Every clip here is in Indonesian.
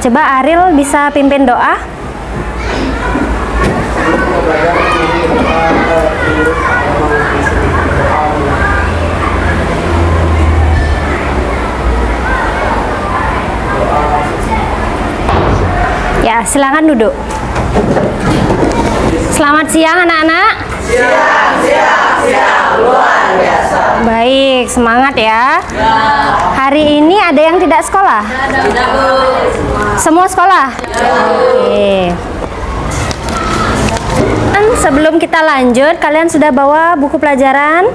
Coba Ariel bisa pimpin doa. Ya, silakan duduk. Selamat siang anak-anak. Siang, luar biasa. Baik, semangat ya. Hari ini ada yang tidak sekolah? Tidak, Bu. Semua sekolah? Oke. Sebelum kita lanjut, kalian sudah bawa buku pelajaran?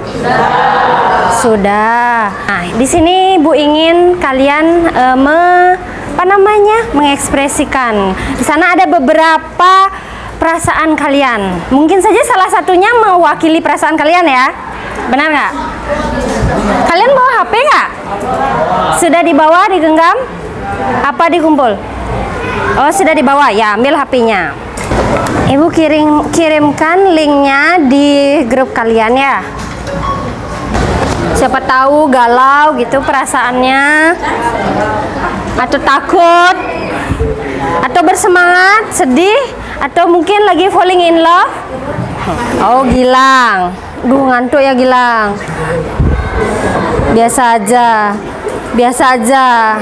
Sudah. Nah, di sini Bu ingin kalian mengekspresikan. Di sana ada beberapa perasaan kalian. Mungkin saja salah satunya mewakili perasaan kalian ya. Benar nggak? Kalian bawa HP nggak? Sudah dibawa, digenggam? Apa dikumpul? Oh, sudah dibawa. Ya, ambil HP-nya. Ibu kirimkan linknya di grup kalian ya. Siapa tahu galau gitu perasaannya, atau takut, atau bersemangat, sedih, atau mungkin lagi falling in love. Oh, Gilang, duh ngantuk ya Gilang. Biasa aja, biasa aja.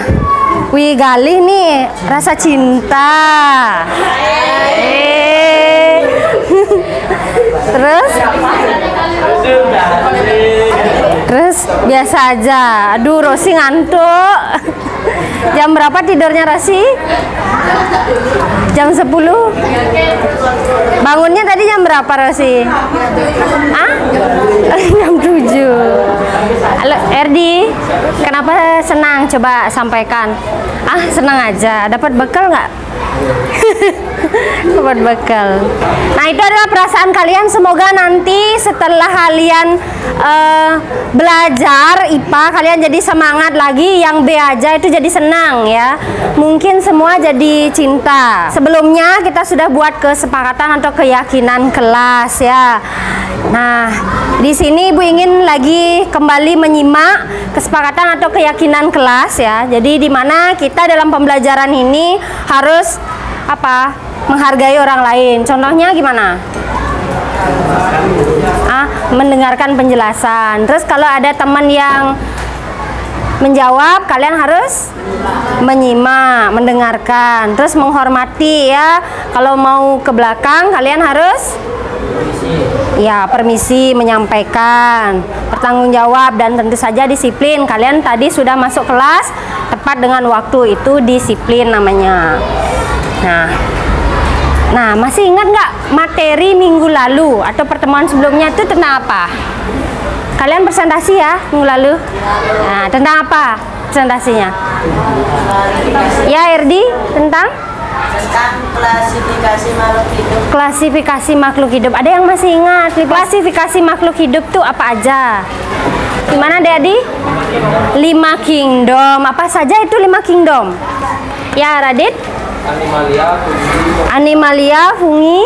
Wih, Galih nih rasa cinta. Terus biasa aja. Aduh, Rosi ngantuk. Jam berapa tidurnya Rosi? Jam 10. Bangunnya tadi jam berapa Rosi? Ah? Jam 7. Halo Erdi, kenapa senang? Coba sampaikan. Ah, senang aja. Dapat bekal nggak? Dapat bekal. Nah, itu adalah perasaan kalian. Semoga nanti setelah kalian belajar IPA, kalian jadi semangat lagi. Yang B aja itu jadi senang ya. Mungkin semua jadi cinta. Sebelumnya kita sudah buat kesepakatan atau keyakinan kelas ya. Nah, di sini Ibu ingin lagi kembali menyimak kesepakatan atau keyakinan kelas ya. Jadi di mana kita dalam pembelajaran ini harus apa? Menghargai orang lain. Contohnya gimana? Mendengarkan penjelasan. Terus kalau ada teman yang menjawab, kalian harus menyimak, mendengarkan, terus menghormati ya. Kalau mau ke belakang, kalian harus ya permisi, menyampaikan, bertanggung jawab, dan tentu saja disiplin. Kalian tadi sudah masuk kelas tepat dengan waktu, itu disiplin namanya. Nah, masih ingat nggak materi minggu lalu atau pertemuan sebelumnya itu tentang apa? Kalian presentasi ya minggu lalu? Nah, tentang apa presentasinya? Ya, Erdi, tentang klasifikasi makhluk hidup. Klasifikasi makhluk hidup. Ada yang masih ingat klasifikasi makhluk hidup tuh apa aja? Gimana Dedi? 5 kingdom. Apa saja itu 5 kingdom? Ya, Radit? Animalia, fungi,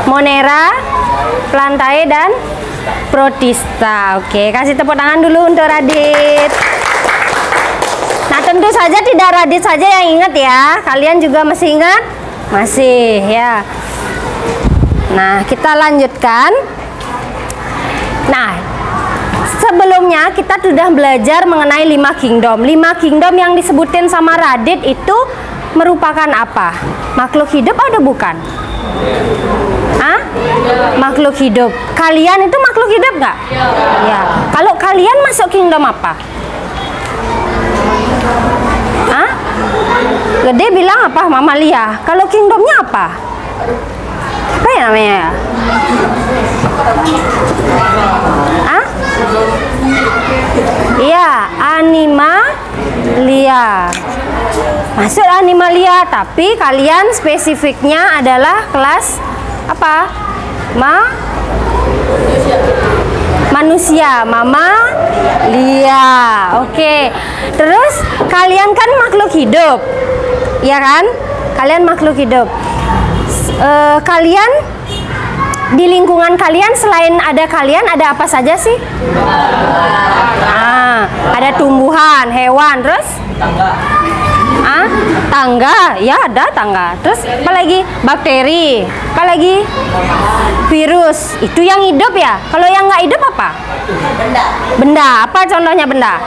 monera, plantae, dan protista. Oke, kasih tepuk tangan dulu untuk Radit. Nah, tentu saja tidak Radit saja yang ingat ya. Kalian juga masih ingat? Masih ya. Nah, kita lanjutkan. Nah, sebelumnya kita sudah belajar mengenai 5 kingdom. 5 kingdom yang disebutin sama Radit itu merupakan apa? Makhluk hidup atau bukan? Makhluk hidup. Kalian itu makhluk hidup nggak? Ya. Kalau kalian masuk kingdom apa? Gede bilang apa? Mamalia. Kalau kingdomnya apa? Apa ya namanya? Iya, animalia. Masuk animalia, tapi kalian spesifiknya adalah kelas apa? Manusia, mamalia. Oke. Terus kalian kan makhluk hidup. Ya kan? Kalian makhluk hidup. Kalian di lingkungan kalian selain ada kalian ada apa saja sih? Ada tumbuhan, hewan, terus Ah, tangga, ya ada tangga. Terus apa lagi? Bakteri, apa lagi? Virus. Itu yang hidup ya. Kalau yang nggak hidup apa? Benda. Benda. Apa contohnya benda?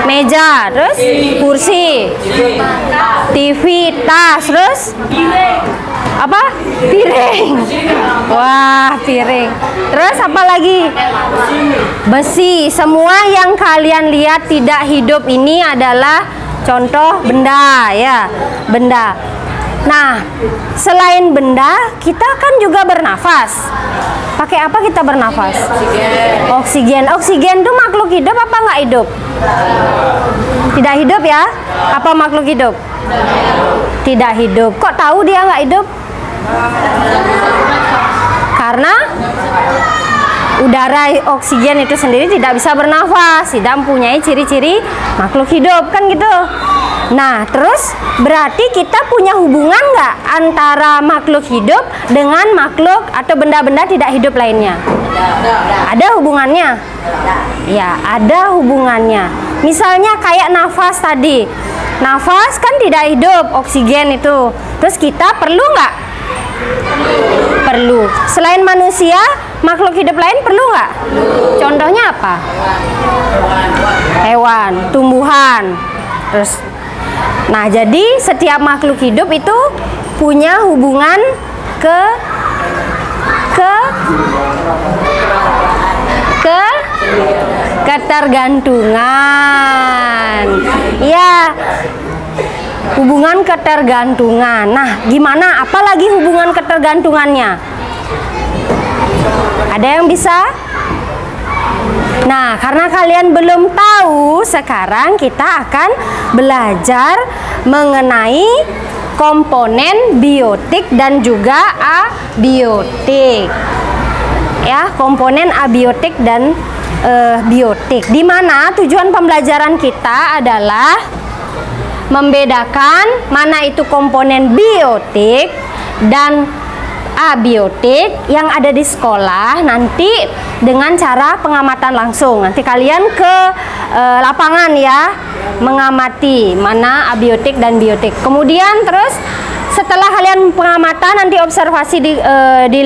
Meja, terus kursi, TV, tas, terus apa? Piring. Wah, piring. Terus apa lagi? Besi. Semua yang kalian lihat tidak hidup ini adalah contoh benda ya, benda. Nah, selain benda, kita kan juga bernafas. Pakai apa kita bernafas? Oksigen. Oksigen itu makhluk hidup apa nggak hidup? Tidak hidup ya? Apa makhluk hidup? Tidak hidup. Kok tahu dia nggak hidup? Karena udara oksigen itu sendiri tidak bisa bernafas, tidak mempunyai ciri-ciri makhluk hidup, kan gitu. Nah, terus berarti kita punya hubungan nggak antara makhluk hidup dengan makhluk atau benda-benda tidak hidup lainnya? Ada hubungannya? Ya, ada hubungannya. Misalnya kayak nafas tadi. Nafas kan tidak hidup, oksigen itu. Terus kita perlu nggak? Perlu. Selain manusia, makhluk hidup lain perlu nggak? Contohnya apa? Hewan, tumbuhan. Terus, nah jadi setiap makhluk hidup itu punya hubungan ketergantungan. Ya, hubungan ketergantungan. Nah, gimana? Apalagi hubungan ketergantungannya? Ada yang bisa? Nah, karena kalian belum tahu, sekarang kita akan belajar mengenai komponen biotik dan juga abiotik. Ya, komponen abiotik dan biotik. Di mana tujuan pembelajaran kita adalah membedakan mana itu komponen biotik dan abiotik yang ada di sekolah nanti dengan cara pengamatan langsung. Nanti kalian ke lapangan ya, mengamati mana abiotik dan biotik. Kemudian terus setelah kalian pengamatan nanti observasi di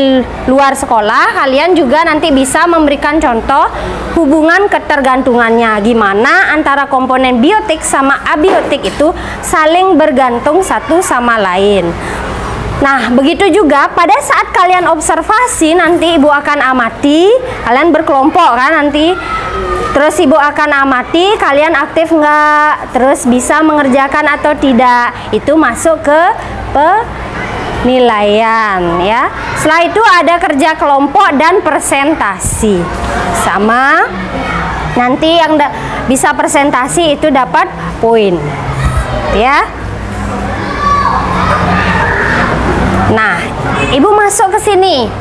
luar sekolah, kalian juga nanti bisa memberikan contoh hubungan ketergantungannya. Gimana antara komponen biotik sama abiotik itu saling bergantung satu sama lain. Nah, begitu juga pada saat kalian observasi nanti ibu akan amati, kalian berkelompok kan nanti. Terus ibu akan amati kalian aktif nggak, terus bisa mengerjakan atau tidak. Itu masuk ke penilaian ya. Setelah itu ada kerja kelompok dan presentasi. Sama nanti yang bisa presentasi itu dapat poin. Ya. Nah, ibu masuk ke sini.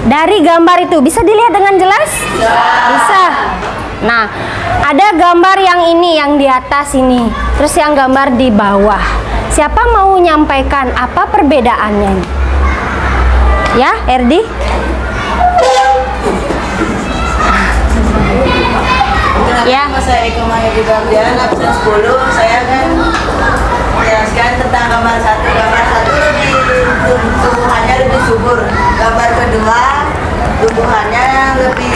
Dari gambar itu bisa dilihat dengan jelas? Bisa. Nah, ada gambar yang ini, yang di atas ini. Terus yang gambar di bawah. Siapa mau nyampaikan apa perbedaannya? Ya, Erdi? Ya. Saya kemarin di bagian absen 10, saya kan menjelaskan tentang gambar satu. Gambar satu tumbuhannya lebih subur. Gambar kedua tumbuhannya lebih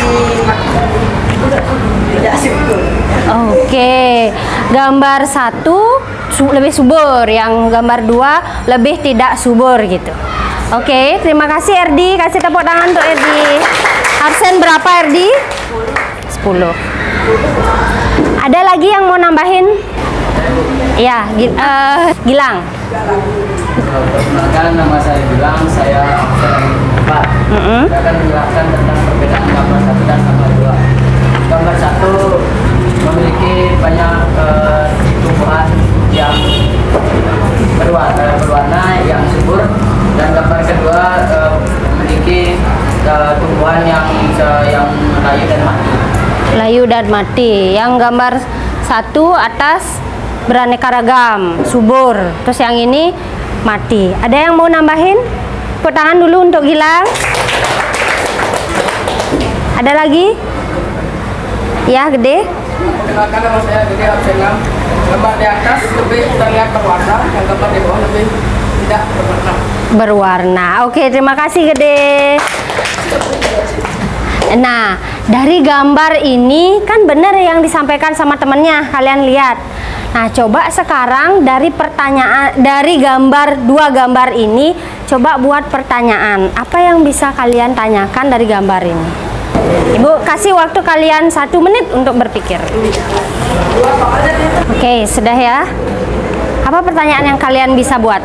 tidak subur. Oke, gambar satu lebih subur, yang gambar dua lebih tidak subur gitu. Oke, terima kasih Erdi. Kasih tepuk tangan untuk Erdi. Absen berapa Erdi? 10. Ada lagi yang mau nambahin? Ya, Gilang. Perkenalkan, nama saya Gilang, saya absen 4. Saya akan menjelaskan tentang perbedaan gambar 1 dan gambar 2. Gambar 1 memiliki banyak tumbuhan yang berwarna yang subur, dan gambar kedua memiliki tumbuhan yang layu dan mati. Layu dan mati. Yang gambar 1 atas beraneka ragam, subur. Terus yang ini mati. Ada yang mau nambahin? Tepuk tangan dulu untuk Gilang. Ada lagi? Ya, Gede. Perkenalkan, nama saya Gede, absen 6. Gambar di atas lebih terlihat berwarna, yang gambar di bawah lebih tidak berwarna. Berwarna. Oke, terima kasih Gede. Nah, dari gambar ini kan benar yang disampaikan sama temennya, kalian lihat. Nah, coba sekarang dari pertanyaan, dari dua gambar ini, coba buat pertanyaan. Apa yang bisa kalian tanyakan dari gambar ini? Ibu kasih waktu kalian 1 menit untuk berpikir. Oke, sudah ya. Apa pertanyaan yang kalian bisa buat?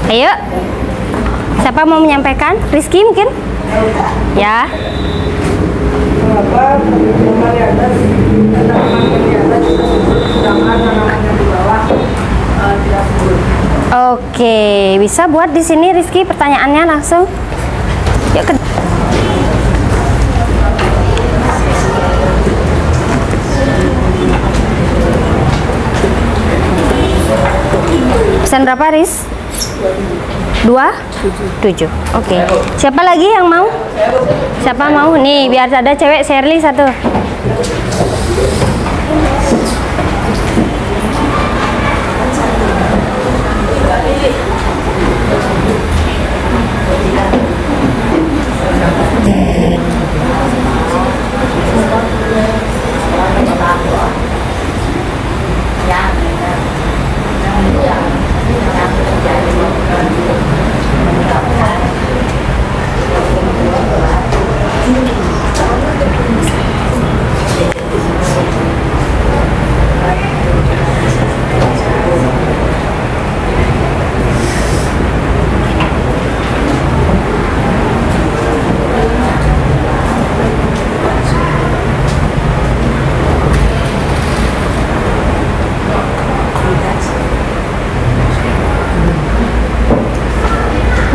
Ayo. Siapa mau menyampaikan? Rizky mungkin? Ya. Mengapa gambar di atas tanaman di atas sedangkan tanamannya di bawah tidak subur? Oke, bisa buat di sini Rizky pertanyaannya langsung. Yuk ke pesan berapa, Riz? 7. Oke. Siapa lagi yang mau? Siapa mau? Nih, biar ada cewek, Shirley 1.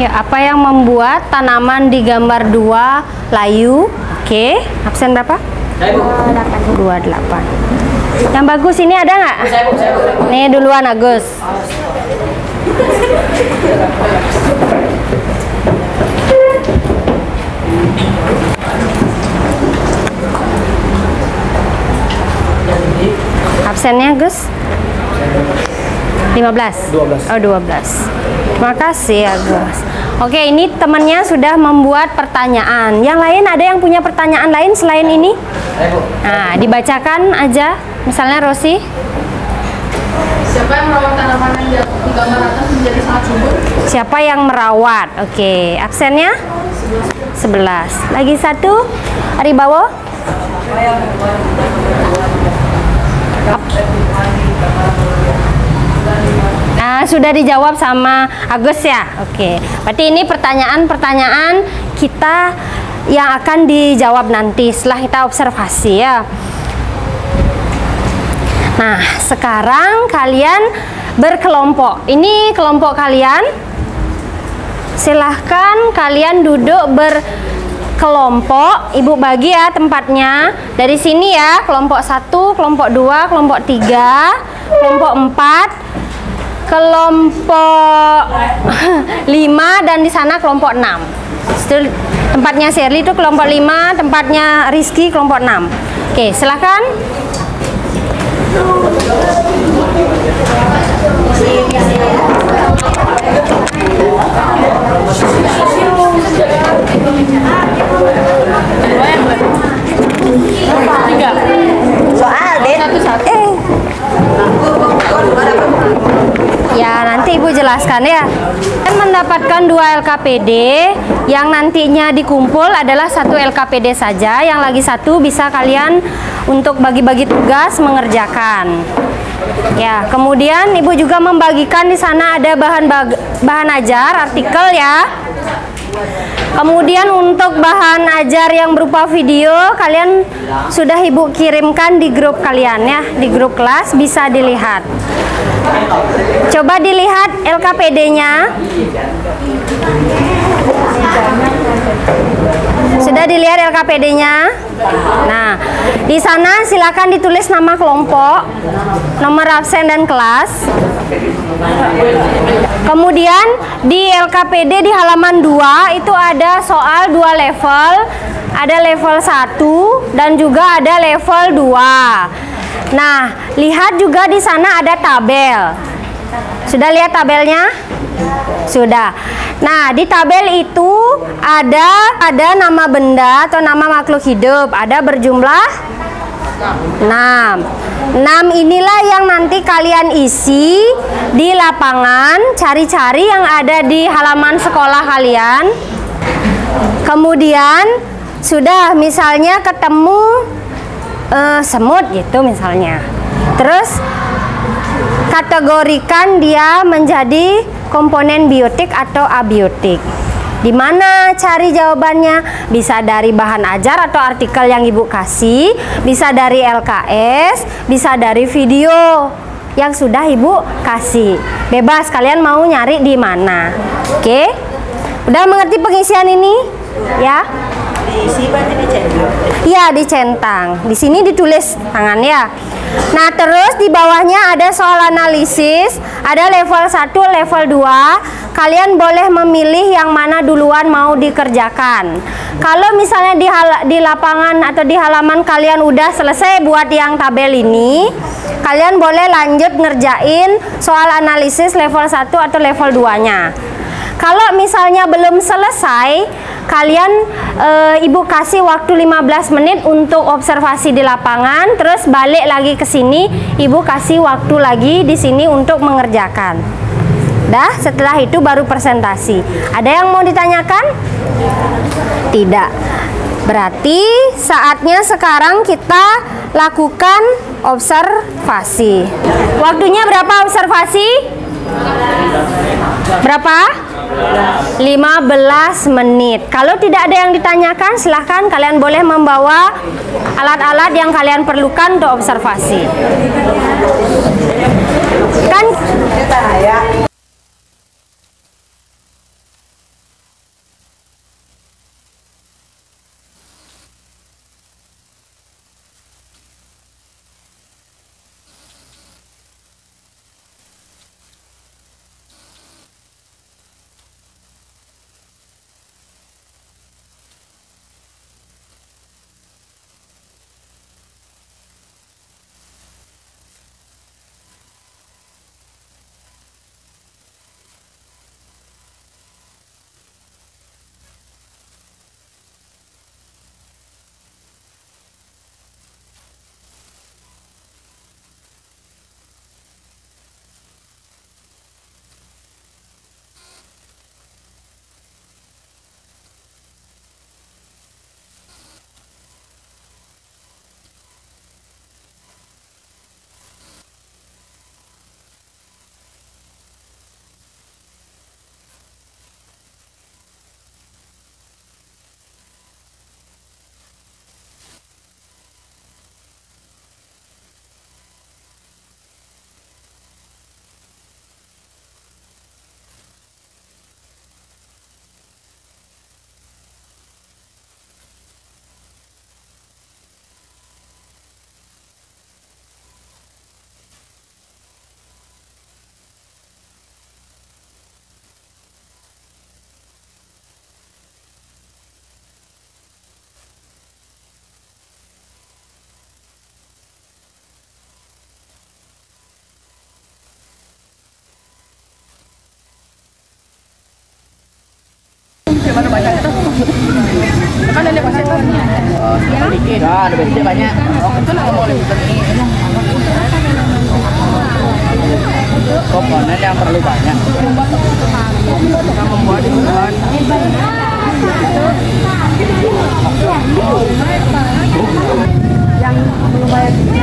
Ya, apa yang membuat tanaman di gambar 2 layu? Oke, absen berapa? 28. Yang bagus ini ada nggak? Nih duluan Agus. Absennya Gus? 15? 12. Oh 12. Terima kasih Agus. Oke, ini temannya sudah membuat pertanyaan. Yang lain ada yang punya pertanyaan lain selain ini? Nah, dibacakan aja. Misalnya Rosi. Siapa yang merawat tanaman yang di gambar atas menjadi sangat subur? Siapa yang merawat? Oke, absennya? 11. Lagi 1. Aribawo. Nah, sudah dijawab sama Agus ya. Oke. Berarti ini pertanyaan-pertanyaan kita yang akan dijawab nanti setelah kita observasi ya. Nah, sekarang kalian berkelompok. Ini kelompok kalian. Silahkan kalian duduk berkelompok. Ibu bagi ya tempatnya. Dari sini ya, kelompok 1, kelompok 2, kelompok 3, kelompok 4, kelompok 5, dan di sana kelompok 6. Tempatnya Shirley itu kelompok 5, tempatnya Rizky kelompok 6. Oke, silakan. Soal deh. Ya, nanti Ibu jelaskan ya. Dan mendapatkan 2 LKPD, yang nantinya dikumpul adalah 1 LKPD saja, yang lagi 1 bisa kalian untuk bagi-bagi tugas mengerjakan. Ya, kemudian Ibu juga membagikan di sana ada bahan ajar, artikel ya. Kemudian untuk bahan ajar yang berupa video, kalian sudah Ibu kirimkan di grup kalian ya, di grup kelas bisa dilihat. Coba dilihat LKPD-nya. Sudah dilihat LKPD-nya? Nah, di sana silakan ditulis nama kelompok, nomor absen dan kelas. Kemudian di LKPD di halaman 2 itu ada soal 2 level. Ada level 1 dan juga ada level 2. Nah, lihat juga di sana ada tabel. Sudah lihat tabelnya? Sudah. Nah, di tabel itu ada nama benda atau nama makhluk hidup. Ada berjumlah 6. 6 inilah yang nanti kalian isi di lapangan, cari-cari yang ada di halaman sekolah kalian. Kemudian sudah misalnya ketemu semut gitu misalnya. Terus kategorikan dia menjadi komponen biotik atau abiotik. Di mana cari jawabannya? Bisa dari bahan ajar atau artikel yang Ibu kasih, bisa dari LKS, bisa dari video yang sudah Ibu kasih. Bebas kalian mau nyari di mana. Oke? Udah mengerti pengisian ini? Ya? Diisi berarti dicentang. Iya, dicentang. Di sini ditulis tangan ya. Nah, terus di bawahnya ada soal analisis, ada level 1, level 2. Kalian boleh memilih yang mana duluan mau dikerjakan. Kalau misalnya di lapangan atau di halaman kalian udah selesai buat yang tabel ini, kalian boleh lanjut ngerjain soal analisis level 1 atau level 2-nya. Kalau misalnya belum selesai, kalian Ibu kasih waktu 15 menit untuk observasi di lapangan, terus balik lagi ke sini, Ibu kasih waktu lagi di sini untuk mengerjakan. Dah, setelah itu baru presentasi. Ada yang mau ditanyakan? Tidak. Berarti saatnya sekarang kita lakukan observasi. Waktunya berapa observasi? Berapa? 15 menit. Kalau tidak ada yang ditanyakan, silahkan kalian boleh membawa alat-alat yang kalian perlukan untuk observasi. Kan Gimana bacanya tuh? Kan ada konsepnya. Sedikit. Ada bedanya banyak. Itu nggak boleh Komponen yang perlu banyak. kita membuat bahan yang lumayan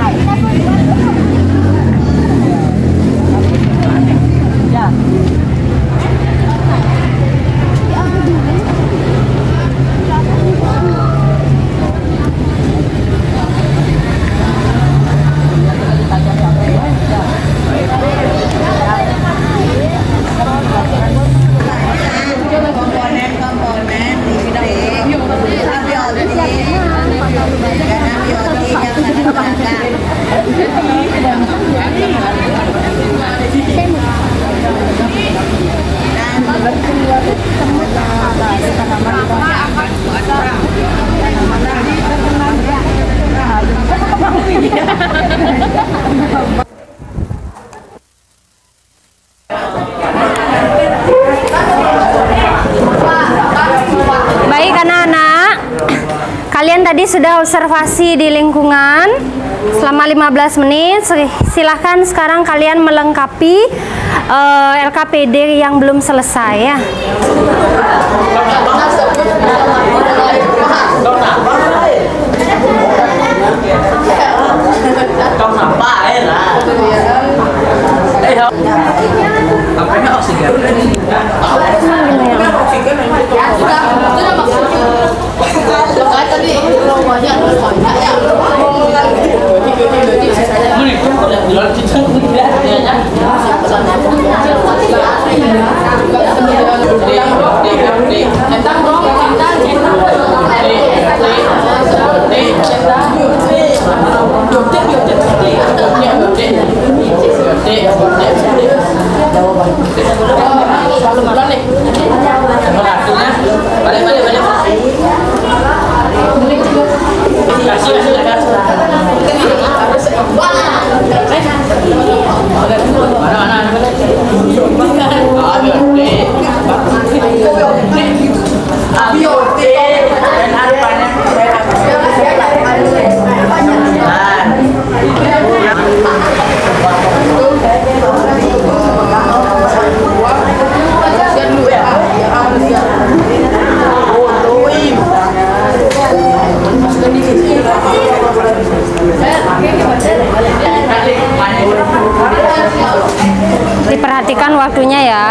ya. Komponen listrik, abiotik, karena biotik yang ada di belakang. kalian tadi sudah observasi di lingkungan selama 15 menit. Silahkan sekarang kalian melengkapi LKPD yang belum selesai ya. Diperhatikan waktunya ya.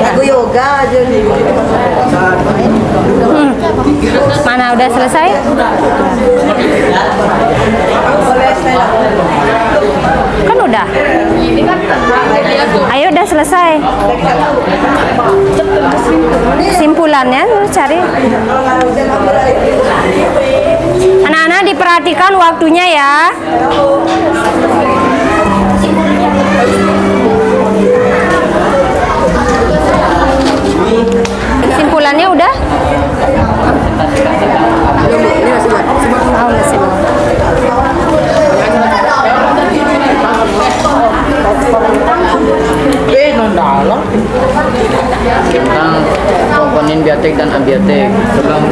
Aku yoga aja nih. Mana udah selesai? Kan udah. Ayo udah selesai. Simpulannya lu cari. Anak-anak diperhatikan waktunya ya. Simpulannya udah? Oh, masih belum. Tentang komponen biotik dan abiotik. Sebelum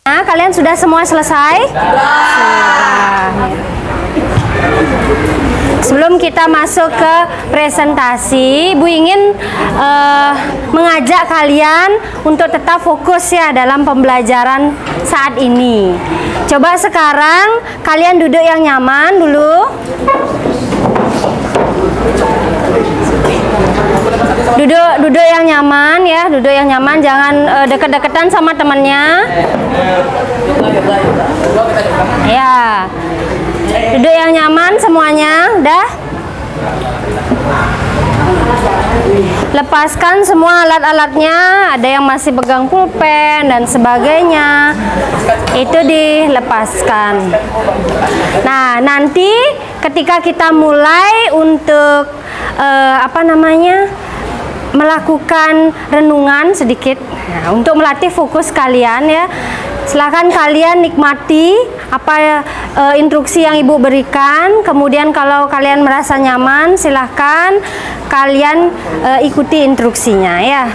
Nah, kalian sudah semua selesai? Sudah. Sebelum kita masuk ke presentasi, Ibu ingin mengajak kalian untuk tetap fokus ya dalam pembelajaran saat ini. Coba sekarang kalian duduk yang nyaman dulu. Duduk yang nyaman ya, duduk yang nyaman, jangan deket-deketan sama temannya. Ya, duduk yang nyaman semuanya, udah. Lepaskan semua alat-alatnya, ada yang masih pegang pulpen dan sebagainya. Itu dilepaskan. Nah, nanti ketika kita mulai untuk melakukan renungan sedikit, nah, untuk melatih fokus kalian ya. Silahkan kalian nikmati apa instruksi yang Ibu berikan. Kemudian kalau kalian merasa nyaman, silahkan kalian ikuti instruksinya ya.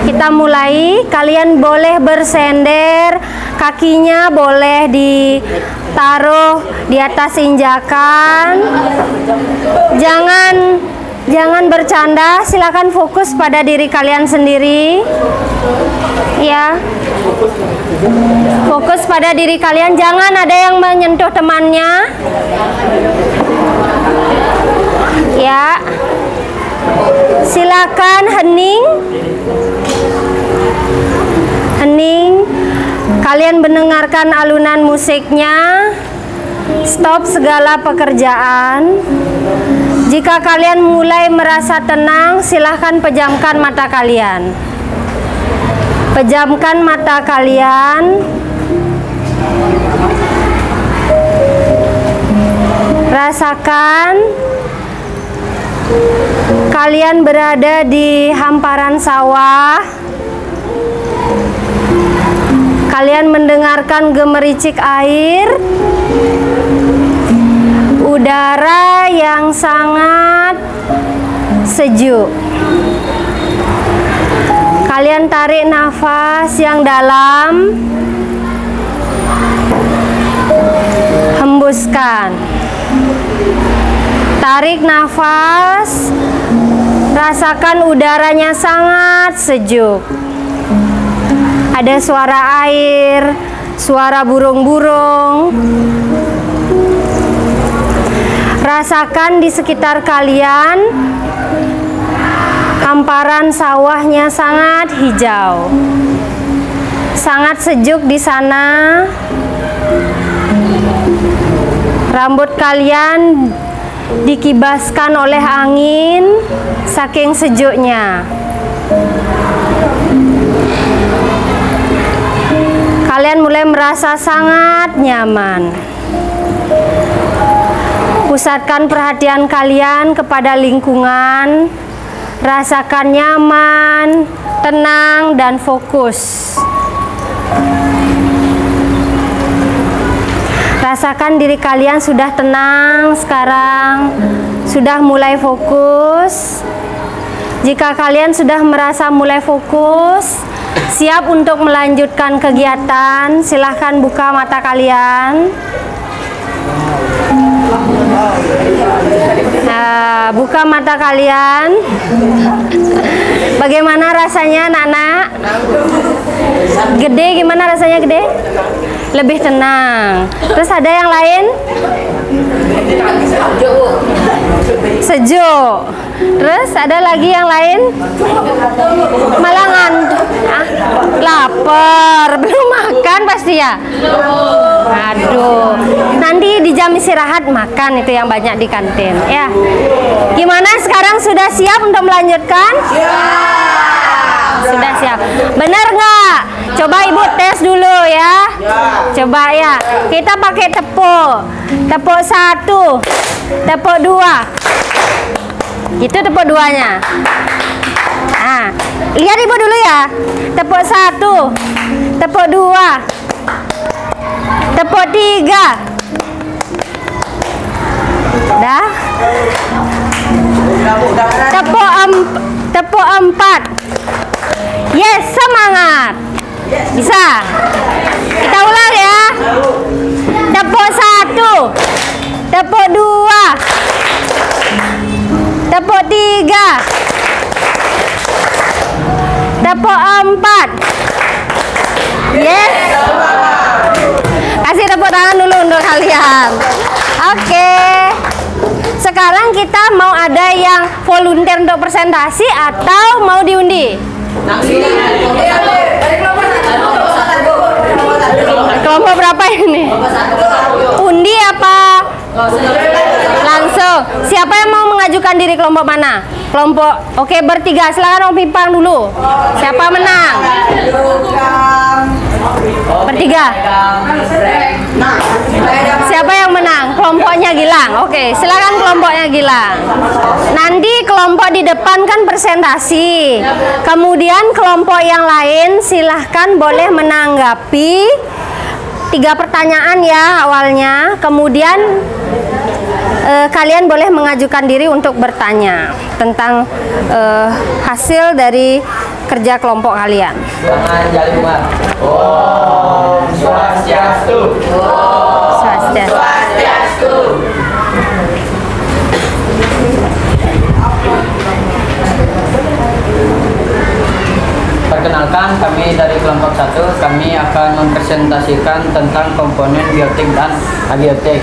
Kita mulai. Kalian boleh bersender, kakinya boleh ditaruh di atas injakan. Jangan bercanda. Silahkan fokus pada diri kalian sendiri ya. Fokus pada diri kalian, jangan ada yang menyentuh temannya ya. Silakan hening. Kalian mendengarkan alunan musiknya. Stop segala pekerjaan. Jika kalian mulai merasa tenang, silahkan pejamkan mata kalian. Pejamkan mata kalian. Rasakan kalian berada di hamparan sawah. Kalian mendengarkan gemericik air. Udara yang sangat sejuk. Kalian tarik nafas yang dalam, hembuskan. Tarik nafas, rasakan udaranya sangat sejuk. Ada suara air, suara burung-burung. Rasakan di sekitar kalian. Hamparan sawahnya sangat hijau, sangat sejuk di sana. Rambut kalian dikibaskan oleh angin, saking sejuknya. Kalian mulai merasa sangat nyaman. Pusatkan perhatian kalian kepada lingkungan. Rasakan nyaman, tenang, dan fokus. Rasakan diri kalian sudah tenang sekarang, sudah mulai fokus. Jika kalian sudah merasa mulai fokus, siap untuk melanjutkan kegiatan, silahkan buka mata kalian. Nah, buka mata kalian. Bagaimana rasanya anak-anak? Gede, gimana rasanya gede? Lebih tenang. Terus ada yang lain? Sejuk. Terus ada lagi yang lain? Malah ngantuk. Lapar. Belum makan pasti ya? Aduh. Nanti di jam istirahat makan, itu yang banyak di kantin ya. Gimana sekarang, sudah siap untuk melanjutkan? Sudah siap. Benar nggak? Coba Ibu tes dulu ya. Coba ya. Kita pakai tepuk. Tepuk 1, tepuk 2. Itu tepuk 2-nya. Nah, lihat Ibu dulu ya. Tepuk 1, tepuk 2, tepuk 3. Dah. Tepuk 4. Yes, semangat. Bisa. Kita ulang ya. Tepuk 1, tepuk 2, tepuk 3, tepuk 4. Yes. Kasih tepuk tangan dulu untuk kalian. Oke. Sekarang kita mau ada yang volunteer untuk presentasi atau mau diundi? Kelompok berapa ini? Undi apa? Langsung. Siapa yang mau mengajukan mengajukan diri kelompok mana? Kelompok, oke bertiga, silakan Om Pipang dulu. Siapa menang? Bertiga. Siapa yang menang? Kelompoknya Gilang. Oke, silakan kelompoknya Gilang. Nanti kelompok di depan kan presentasi. Kemudian kelompok yang lain silahkan boleh menanggapi 3 pertanyaan ya awalnya. Kemudian kalian boleh mengajukan diri untuk bertanya tentang hasil dari kerja kelompok kalian. Tangan jali bunga. Om Swastiastu. Swastiastu. Swastiastu. Perkenalkan, kami dari kelompok 1, kami akan mempresentasikan tentang komponen biotik dan abiotik.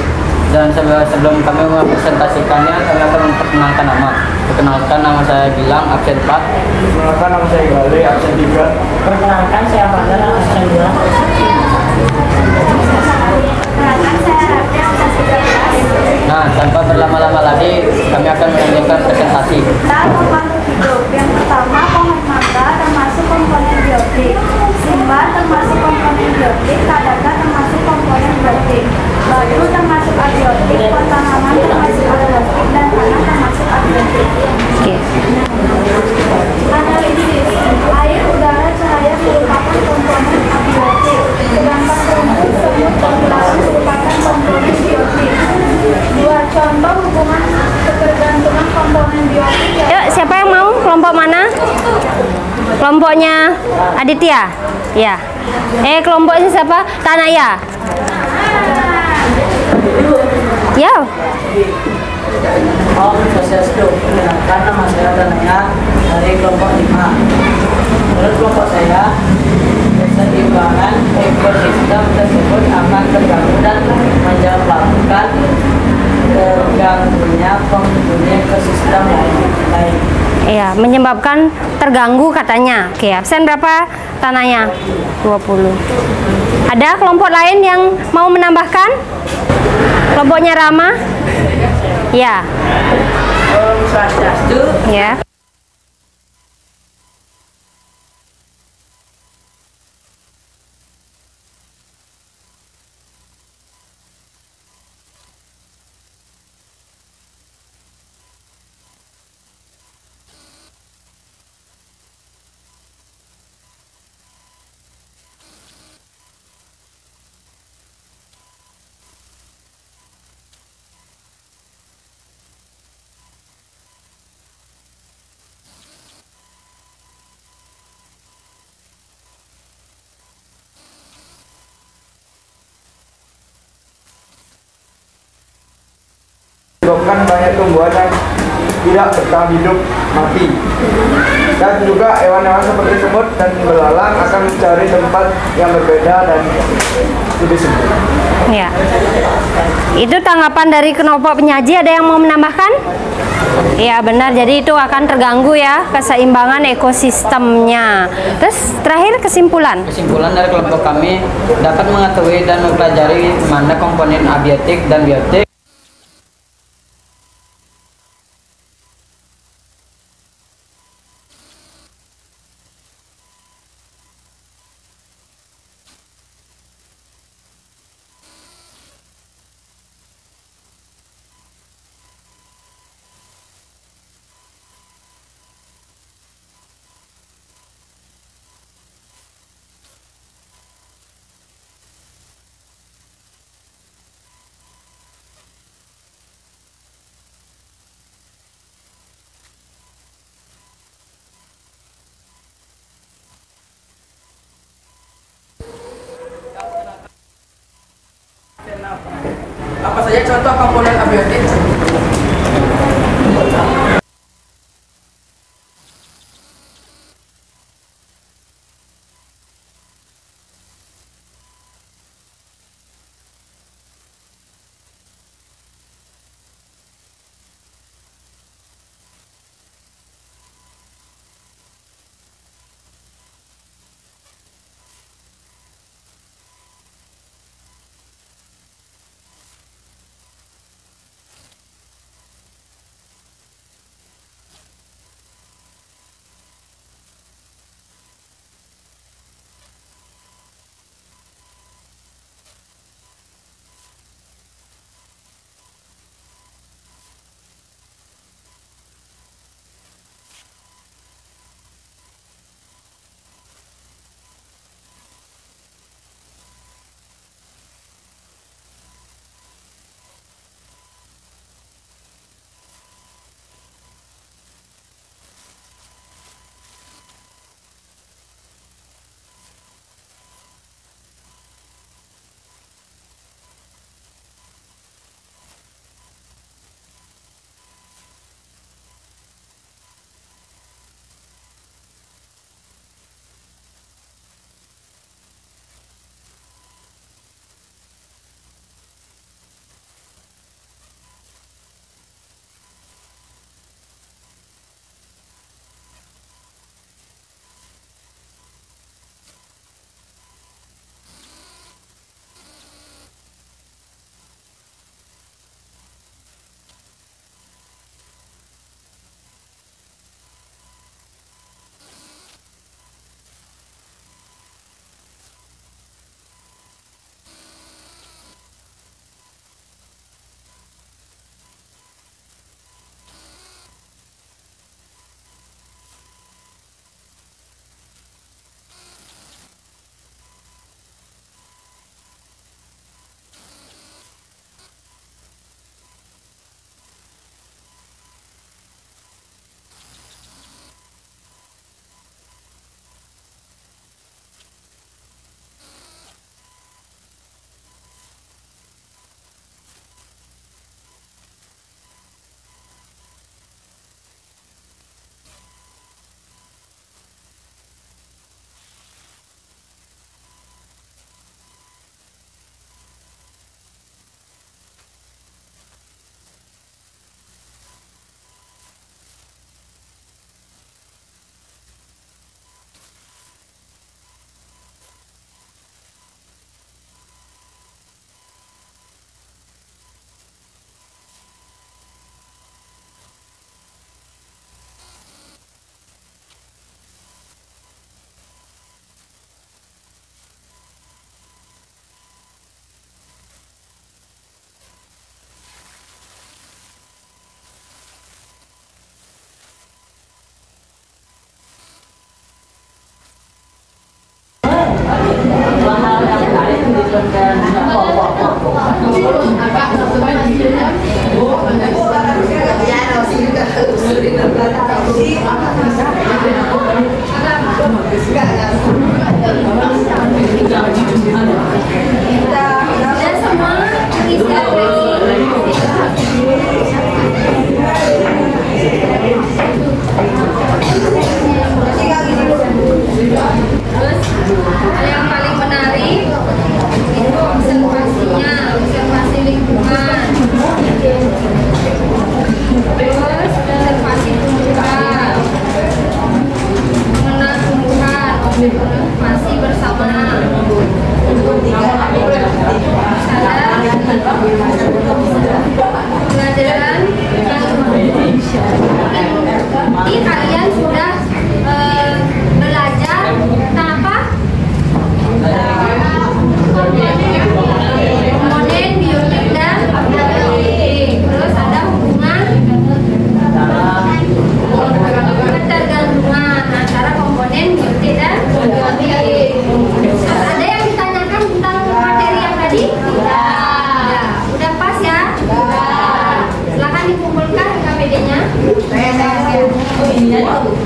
Dan sebelum kami mempresentasikannya, kami akan memperkenalkan nama. Perkenalkan, nama saya Gilang, absen 4. Perkenalkan, nama saya Gali, absen 3. Perkenalkan, saya Fadlan, absen 2. Nah, tanpa berlama-lama lagi, kami akan melanjutkan presentasi. Makhluk hidup. Yang pertama, pohon mangga termasuk komponen biotik. Simba termasuk komponen biotik. Kadaka termasuk komponen biotik. Batu termasuk abiotik. Tanaman termasuk abiotik. Dan tanah termasuk abiotik. Oke. Analisis. Air, udara, cahaya merupakan komponen abiotik. Sedangkan rumput, semut, dan belalang merupakan komponen biotik. 2 contoh hubungan ketergantungan komponen biotik. Yuk, siapa yang mau? Kelompok mana? Kelompoknya Aditya? Ya. Kelompoknya siapa? Tanaya? Ya. Om Swastiastu. Perkenalkan, nama saya Tanaya dari kelompok 5. Menurut kelompok saya, keseimbangan ekosistem tersebut akan terganggu dan menyebabkan terganggunya penghuni ekosistem lain. Iya, menyebabkan terganggu katanya. Oke, absen berapa? Tananya 20. Ada kelompok lain yang mau menambahkan? Kelompoknya Rama? Ya. Om Swastiastu. Ya. Menyebabkan banyak tumbuhan yang tidak bertahan hidup mati. Dan juga hewan-hewan seperti semut dan belalang akan mencari tempat yang berbeda dan lebih subur. Ya. Itu tanggapan dari kelompok penyaji. Ada yang mau menambahkan? Iya benar, jadi itu akan terganggu ya keseimbangan ekosistemnya. Terus terakhir kesimpulan. Kesimpulan dari kelompok kami dapat mengetahui dan mempelajari mana komponen abiotik dan biotik. Apa saja contoh komponen abiotik? Dan semua isi Terus yang paling menarik itu observasinya, observasi lingkungan. Terus observasi tumbuhan, mengenal tumbuhan, observasi bersama. Pelajaran ini kalian sudah belajar tentang apa? Komponen biotik dan abiotik. Terus ada hubungan ketergantungan antara komponen biotik dan abiotik. Terus ada yang ditanyakan tentang materi yang tadi? Tidak. Udah pas ya? Silakan dikumpulkan KPD-nya.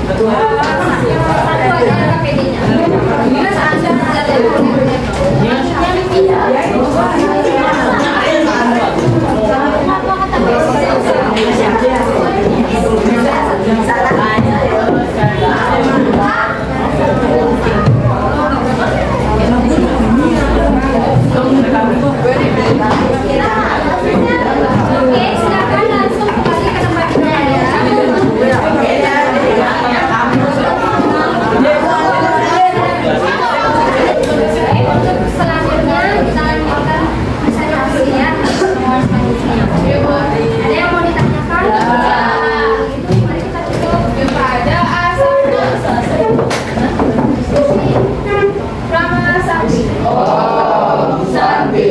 Satu aja KPD-nya. Terus Anda Oke, silakan langsung kembali ke tempatnya ya. Untuk selanjutnya kita lanjutkan presentasi ya. Ada yang mau ditanyakan? Mari kita tutup kepada Prama Sakti. Om Santi.